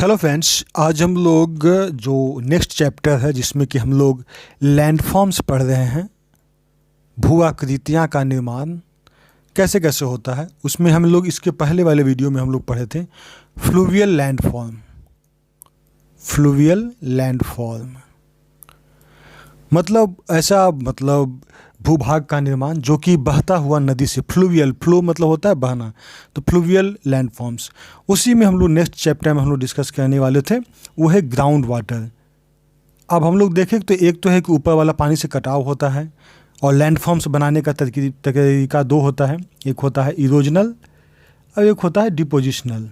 Hello friends, आज हम लोग जो नेक्स्ट चैप्टर है जिसमें कि हम लोग लैंडफॉर्म्स पढ़ रहे हैं। भू आकृतियाँ का निर्माण कैसे कैसे होता है, उसमें हम लोग इसके पहले वाले वीडियो में हम लोग पढ़े थे फ्लूवियल लैंडफॉर्म। फ्लूवियल लैंडफॉर्म मतलब भूभाग का निर्माण जो कि बहता हुआ नदी से, फ्लूवियल, फ्लो मतलब होता है बहना, तो फ्लूवियल लैंडफॉर्म्स उसी में हम लोग नेक्स्ट चैप्टर में हम लोग डिस्कस करने वाले थे। वो है ग्राउंड वाटर। अब हम लोग देखें तो एक तो है कि ऊपर वाला पानी से कटाव होता है, और लैंडफॉर्म्स बनाने का तरीका दो होता है, एक होता है इरोजनल और एक होता है डिपोजिशनल।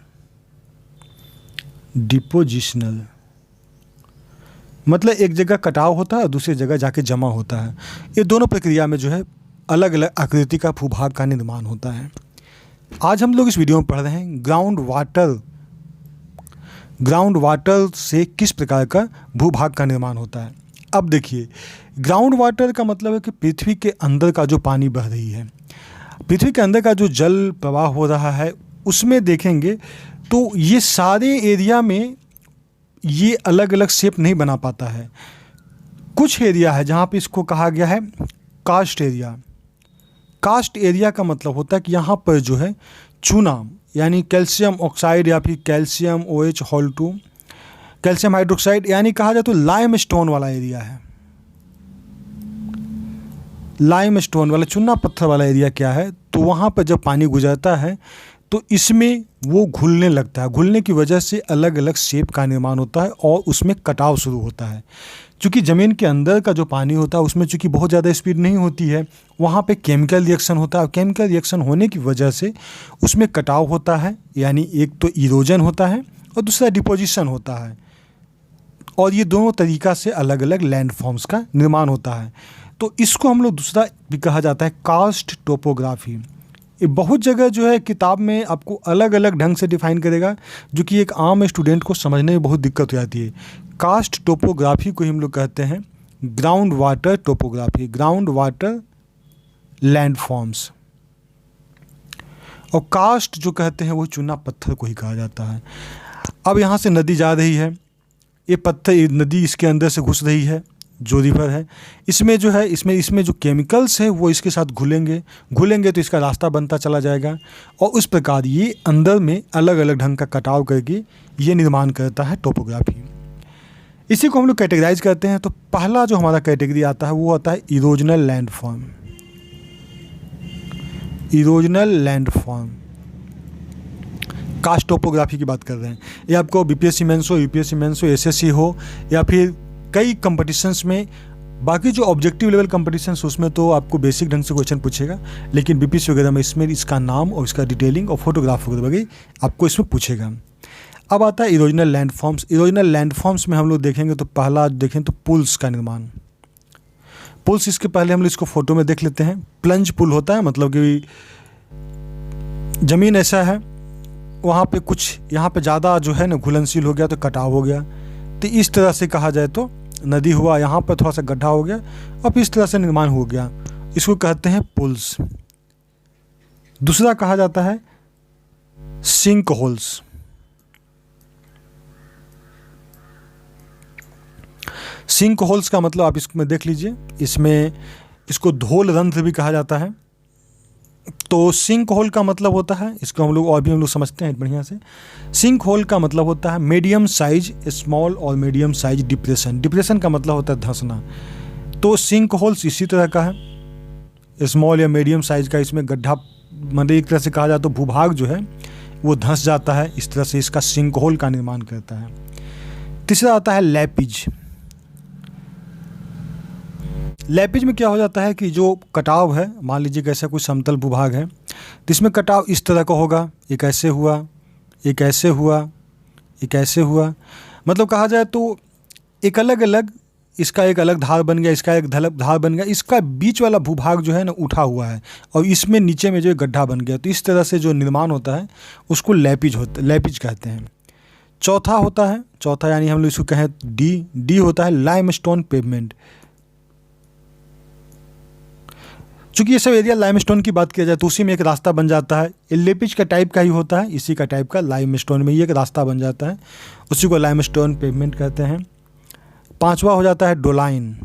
डिपोजिशनल मतलब एक जगह कटाव होता है और दूसरी जगह जाके जमा होता है। ये दोनों प्रक्रिया में जो है अलग अलग आकृति का भूभाग का निर्माण होता है। आज हम लोग इस वीडियो में पढ़ रहे हैं ग्राउंड वाटर। ग्राउंड वाटर से किस प्रकार का भूभाग का निर्माण होता है। अब देखिए, ग्राउंड वाटर का मतलब है कि पृथ्वी के अंदर का जो पानी बह रही है, पृथ्वी के अंदर का जो जल प्रवाह हो रहा है, उसमें देखेंगे तो ये सारे एरिया में ये अलग अलग शेप नहीं बना पाता है। कुछ एरिया है जहाँ पे इसको कहा गया है कास्ट एरिया। कास्ट एरिया का मतलब होता है कि यहाँ पर जो है चूना यानी कैल्शियम ऑक्साइड या फिर calcium OH whole 2, calcium hydroxide यानी कहा जाए तो लाइम स्टोन वाला एरिया है। लाइम स्टोन वाला चूना पत्थर वाला एरिया क्या है, तो वहाँ पर जब पानी गुजरता है तो इसमें वो घुलने लगता है। घुलने की वजह से अलग अलग शेप का निर्माण होता है और उसमें कटाव शुरू होता है। क्योंकि ज़मीन के अंदर का जो पानी होता है उसमें चूँकि बहुत ज़्यादा स्पीड नहीं होती है, वहाँ पे केमिकल रिएक्शन होता है, और केमिकल रिएक्शन होने की वजह से उसमें कटाव होता है। यानी एक तो इरोजन होता है और दूसरा डिपोजिशन होता है, और ये दोनों तरीक़ा से अलग अलग लैंडफॉर्म्स का निर्माण होता है। तो इसको हम लोग दूसरा भी कहा जाता है कास्ट टोपोग्राफी। ये बहुत जगह जो है किताब में आपको अलग अलग ढंग से डिफाइन करेगा, जो कि एक आम स्टूडेंट को समझने में बहुत दिक्कत हो जाती है। कास्ट टोपोग्राफी को हम लोग कहते हैं ground water topography, ground water landforms. और कास्ट जो कहते हैं वो चूना पत्थर को ही कहा जाता है। अब यहाँ से नदी जा रही है, ये पत्थर नदी इसके अंदर से घुस रही है, जो रिवर है, इसमें जो है इसमें जो केमिकल्स हैं वो इसके साथ घुलेंगे तो इसका रास्ता बनता चला जाएगा, और उस प्रकार ये अंदर में अलग अलग ढंग का कटाव करके ये निर्माण करता है टोपोग्राफी। इसी को हम लोग कैटेगराइज करते हैं। तो पहला जो हमारा कैटेगरी आता है वो आता है erosional landform. Erosional landform karst topography की बात कर रहे हैं। ये आपको BPSC मेंस हो, UPSC मेंस हो, SSC हो, या फिर कई कंपटीशंस में, बाकी जो ऑब्जेक्टिव लेवल कंपटीशंस उसमें तो आपको बेसिक ढंग से क्वेश्चन पूछेगा, लेकिन BPSC वगैरह में इसमें इसका नाम और इसका डिटेलिंग और फोटोग्राफ वगैरह आपको इसमें पूछेगा। अब आता है इरोजनल लैंडफॉर्म्स। इरोजनल लैंडफॉर्म्स में हम लोग देखेंगे तो पहला देखें तो पुल्स का निर्माण। पुल्स, इसके पहले हम लोग इसको फोटो में देख लेते हैं। प्लंज पुल होता है, मतलब कि ज़मीन ऐसा है, वहाँ पे कुछ यहाँ पे ज़्यादा जो है ना घुलनशील हो गया तो कटाव हो गया, तो इस तरह से कहा जाए तो नदी हुआ, यहाँ पर थोड़ा सा गड्ढा हो गया, अब इस तरह से निर्माण हो गया, इसको कहते हैं पुल्स। दूसरा कहा जाता है सिंक होल्स। सिंक होल्स का मतलब आप इसमें देख लीजिए, इसमें इसको धोल रंध्र भी कहा जाता है। तो सिंक होल का मतलब होता है, इसको हम लोग समझते हैं बढ़िया से। सिंक होल का मतलब होता है मीडियम साइज, स्मॉल और मीडियम साइज डिप्रेशन। डिप्रेशन का मतलब होता है धंसना। तो सिंक होल्स इसी तरह का है, स्मॉल या मीडियम साइज का, इसमें गड्ढा, मतलब एक तरह से कहा जाए तो भूभाग जो है वो धंस जाता है, इस तरह से इसका सिंक होल का निर्माण करता है। तीसरा आता है लैपिज। लैपिज में क्या हो जाता है कि जो कटाव है, मान लीजिए कि ऐसा कोई समतल भूभाग है तो इसमें कटाव इस तरह का होगा, एक ऐसे हुआ, एक ऐसे हुआ, एक ऐसे हुआ, मतलब कहा जाए तो एक अलग अलग, इसका एक अलग धार बन गया, इसका एक धार बन गया, इसका बीच वाला भूभाग जो है ना उठा हुआ है, और इसमें नीचे में जो गड्ढा बन गया, तो इस तरह से जो निर्माण होता है उसको लैपिज कहते हैं। चौथा होता है, चौथा यानी हम लोग इसको कहें डी होता है लाइमस्टोन पेवमेंट। चूँकि ये सब एरिया लाइमस्टोन की बात किया जाए तो उसी में एक रास्ता बन जाता है। ये लेपिज का टाइप का ही होता है, इसी का टाइप का लाइमस्टोन में ही एक रास्ता बन जाता है, उसी को लाइमस्टोन पेवमेंट कहते हैं। पांचवा हो जाता है डोलाइन।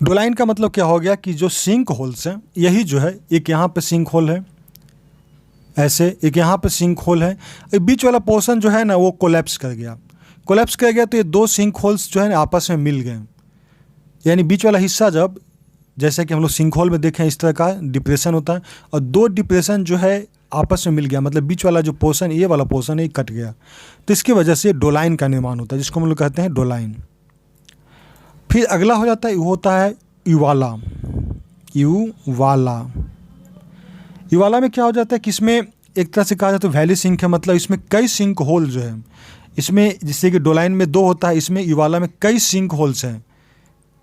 डोलाइन का मतलब क्या हो गया कि जो सिंक होल्स हैं, यही जो है, एक यहाँ पे सिंक होल है ऐसे, एक यहाँ पे सिंक होल है, बीच वाला पोर्शन जो है ना वो कोलैप्स कर गया। कोलैप्स कर गया तो ये दो सिंक होल्स जो है ना आपस में मिल गए, यानी बीच वाला हिस्सा जब, जैसे कि हम लोग सिंक होल में देखें इस तरह का डिप्रेशन होता है, और दो डिप्रेशन जो है आपस में मिल गया, मतलब बीच वाला जो पोर्शन, ये वाला पोर्शन है, कट गया, तो इसकी वजह से डोलाइन का निर्माण होता है, जिसको हम लोग कहते हैं डोलाइन। फिर अगला हो जाता है, वो होता है युवाला। युवाला, युवाला में क्या हो जाता है कि इसमें एक तरह से कहा जाता है वैली सिंक है, मतलब इसमें कई सिंक होल जो है, इसमें जैसे कि डोलाइन में दो होता है, इसमें युवाला में कई सिंक होल्स हैं,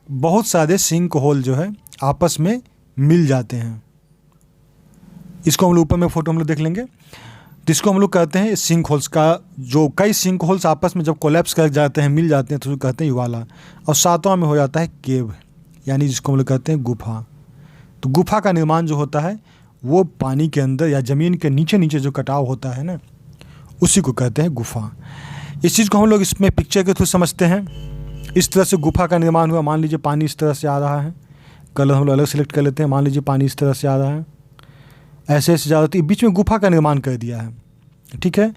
बहुत सारे सिंक होल जो है आपस में मिल जाते हैं। इसको हम लोग ऊपर में फोटो हम लोग देख लेंगे, जिसको हम लोग कहते हैं सिंक होल्स का, जो कई सिंक होल्स आपस में जब कोलैप्स कर जाते हैं, मिल जाते हैं, तो उसको कहते हैं युवाला। और सातवां में हो जाता है केव, यानी जिसको हम लोग कहते हैं गुफा। तो गुफा का निर्माण जो होता है वो पानी के अंदर या ज़मीन के नीचे नीचे जो कटाव होता है ना, उसी को कहते हैं गुफा। इस चीज़ को हम लोग इसमें पिक्चर के थ्रू समझते हैं। इस तरह से गुफा का निर्माण हुआ। मान लीजिए पानी इस तरह से आ रहा है, कलर हम लोग अलग सेलेक्ट कर लेते हैं। मान लीजिए पानी इस तरह से आ रहा है, ऐसे ऐसे जा रही है, बीच में गुफा का निर्माण कर दिया है, ठीक है।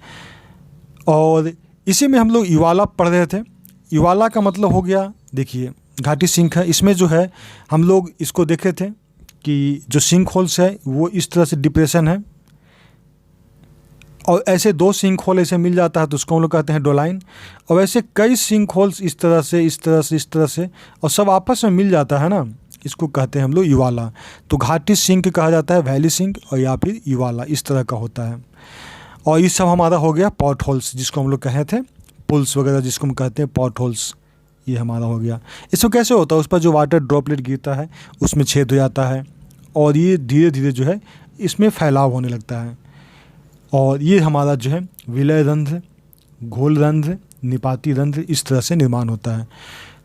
और इसी में हम लोग युवाला पढ़ रहे थे। युवाला का मतलब हो गया, देखिए घाटी सिंक है, इसमें जो है हम लोग इसको देखे थे कि जो सिंक होल्स है वो इस तरह से डिप्रेशन है, और ऐसे दो सिंक होल ऐसे मिल जाता है तो उसको हम लोग कहते हैं डोलाइन। और ऐसे कई सिंक होल्स इस तरह से इस तरह से इस तरह से और सब आपस में मिल जाता है ना, इसको कहते हैं हम लोग युवाला। तो घाटी सिंक कहा जाता है, वैली सिंक, और या फिर युवाला, इस तरह का होता है। और ये सब हमारा हो गया पॉट होल्स, जिसको हम लोग कहे थे पुल्स वगैरह, जिसको हम कहते हैं पॉट होल्स, ये हमारा हो गया। इसमें कैसे होता है, उस पर जो वाटर ड्रॉपलेट गिरता है उसमें छेद हो जाता है, और ये धीरे धीरे जो है इसमें फैलाव होने लगता है। और ये हमारा जो है विलय रंध्र, घोल रंध्र, निपाती रंध्र, इस तरह से निर्माण होता है।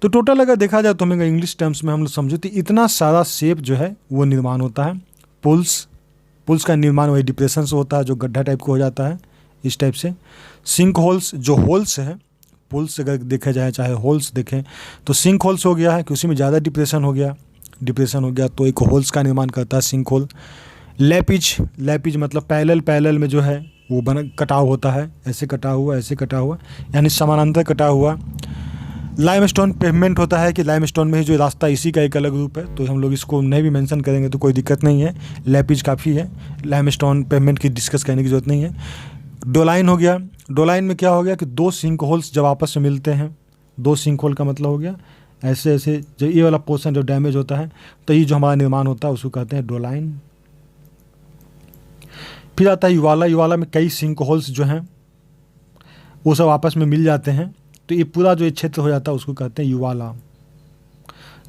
तो टोटल अगर देखा जाए तो हमें इंग्लिश टर्म्स में हम लोग समझो तो इतना सारा शेप जो है वो निर्माण होता है। पुल्स का निर्माण वही डिप्रेशन से होता है, जो गड्ढा टाइप का हो जाता है इस टाइप से। सिंक होल्स, जो होल्स है, पुल्स अगर देखा जाए चाहे होल्स देखें तो सिंक होल्स हो गया है कि उसी में ज़्यादा डिप्रेशन हो गया तो एक होल्स का निर्माण करता है सिंक होल। लैपिज मतलब पैरेलल में जो है वो कटाव होता है, ऐसे कटा हुआ यानी समानांतर कटा हुआ। लाइमस्टोन पेवमेंट होता है कि लाइमस्टोन में ही जो रास्ता, इसी का एक अलग रूप है, तो हम लोग इसको नहीं भी मेंशन करेंगे तो कोई दिक्कत नहीं है, लैपिज काफ़ी है, लाइमस्टोन पेवमेंट की डिस्कस करने की ज़रूरत नहीं है। डोलाइन हो गया। डोलाइन में क्या हो गया कि दो सिंक होल्स जब आपस में मिलते हैं, दो सिंक होल का मतलब हो गया ऐसे ऐसे, जो ये वाला पोर्शन जो डैमेज होता है तो ये जो हमारा निर्माण होता है उसको कहते हैं डोलाइन। फिर आता है युवाला। युवाला में कई सिंक होल्स जो हैं वो सब आपस में मिल जाते हैं, तो ये पूरा जो क्षेत्र हो जाता है उसको कहते हैं युवाला,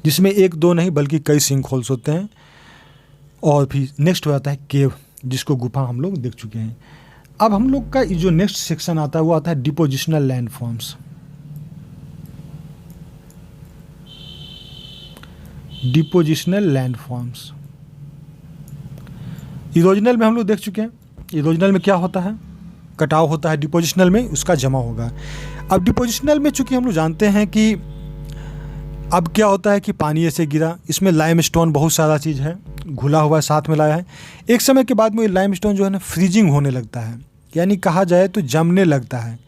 जिसमें एक दो नहीं बल्कि कई सिंक होल्स होते हैं। और फिर नेक्स्ट हो जाता है केव, जिसको गुफा हम लोग देख चुके हैं। अब हम लोग का जो नेक्स्ट सेक्शन आता है वो आता है depositional landforms. Depositional landforms erosional में हम लोग देख चुके हैं। इरोजनल में क्या होता है, कटाव होता है, डिपोजिशनल में उसका जमा होगा। अब डिपोजिशनल में चूंकि हम लोग जानते हैं कि अब क्या होता है कि पानी ऐसे गिरा, इसमें लाइमस्टोन बहुत सारा चीज़ है घुला हुआ है, साथ में लाया है। एक समय के बाद में ये लाइमस्टोन जो है ना फ्रीजिंग होने लगता है, यानी कहा जाए तो जमने लगता है।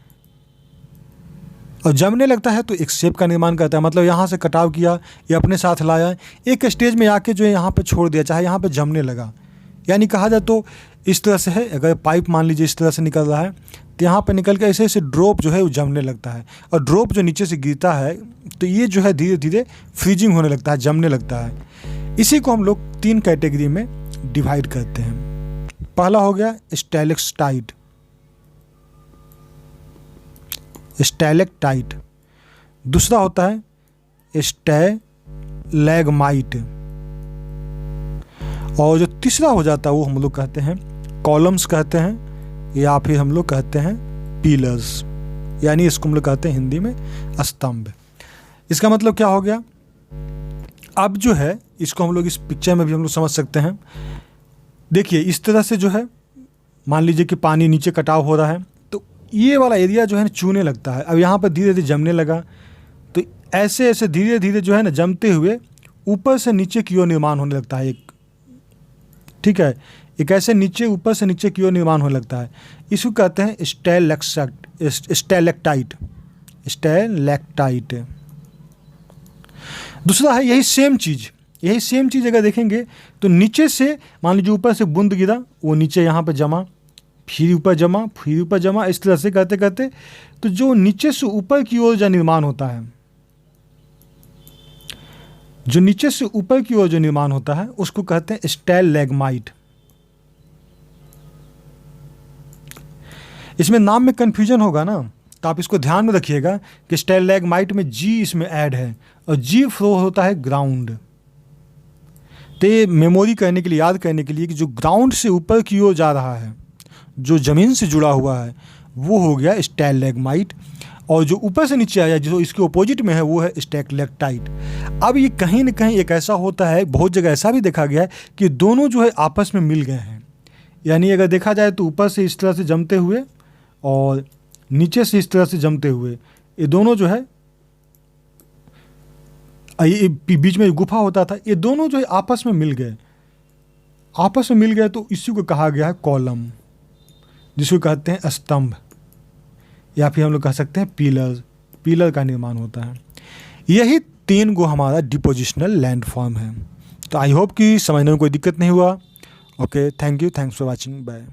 और जमने लगता है तो एक शेप का निर्माण करता है, मतलब यहाँ से कटाव किया, ये अपने साथ लाया, एक स्टेज में आके जो है यहाँ पे छोड़ दिया, चाहे यहाँ पे जमने लगा। यानी कहा जाए तो इस तरह से है, अगर पाइप मान लीजिए इस तरह से निकल रहा है तो यहाँ पे निकल के ऐसे ऐसे ड्रॉप जो है वो जमने लगता है, और ड्रॉप जो नीचे से गिरता है तो ये जो है धीरे धीरे फ्रीजिंग होने लगता है, जमने लगता है। इसी को हम लोग 3 कैटेगरी में डिवाइड करते हैं। पहला हो गया स्टैलेक्टाइट, दूसरा होता है स्टैलेग्माइट, और जो तीसरा हो जाता है वो हम लोग कहते हैं कॉलम्स कहते हैं, या फिर हम लोग कहते हैं पिलर्स, यानी इसको हम लोग कहते हैं हिंदी में स्तंभ। इसका मतलब क्या हो गया, अब जो है इसको हम लोग इस पिक्चर में भी हम लोग समझ सकते हैं। देखिए इस तरह से जो है मान लीजिए कि पानी नीचे कटाव हो रहा है, तो ये वाला एरिया जो है ना चूने लगता है। अब यहाँ पर धीरे धीरे जमने लगा, तो ऐसे ऐसे धीरे धीरे जो है ना जमते हुए ऊपर से नीचे की ओर निर्माण होने लगता है एक, ठीक है, एक ऐसे नीचे ऊपर से नीचे की ओर निर्माण होने लगता है। इसको कहते हैं स्टैलेक्टाइट। दूसरा है यही सेम चीज़ अगर देखेंगे तो नीचे से मान लीजिए ऊपर से बूंद गिरा, वो नीचे यहाँ पर जमा, फिर ऊपर जमा, फिर ऊपर जमा, इस तरह से करते करते तो जो नीचे से ऊपर की ओर जो निर्माण होता है, जो नीचे से ऊपर की ओर जो निर्माण होता है उसको कहते हैं स्टैलेग्माइट। इसमें नाम में कन्फ्यूजन होगा ना, तो आप इसको ध्यान में रखिएगा कि स्टैलेग्माइट में जी इसमें ऐड है और जी फ्लो होता है ग्राउंड। तो ये मेमोरी करने के लिए, याद करने के लिए कि जो ग्राउंड से ऊपर की ओर जा रहा है, जो ज़मीन से जुड़ा हुआ है, वो हो गया स्टैलेग्माइट, और जो ऊपर से नीचे आया जो इसके अपोजिट में है वो है स्टैलेक्टाइट। अब ये कहीं ना कहीं एक ऐसा होता है, बहुत जगह ऐसा भी देखा गया है कि दोनों जो है आपस में मिल गए हैं। यानी अगर देखा जाए तो ऊपर से इस तरह से जमते हुए और नीचे से इस तरह से जमते हुए, ये दोनों जो है, ये बीच में गुफा होता था, ये दोनों जो है आपस में मिल गए, तो इसी को कहा गया है कॉलम, जिसको कहते हैं स्तंभ, या फिर हम लोग कह सकते हैं पिलर का निर्माण होता है। यही 3 गो हमारा डिपोजिशनल लैंडफॉर्म है। तो आई होप कि समझने में कोई दिक्कत नहीं हुआ। Okay, thank you, thanks for watching, bye.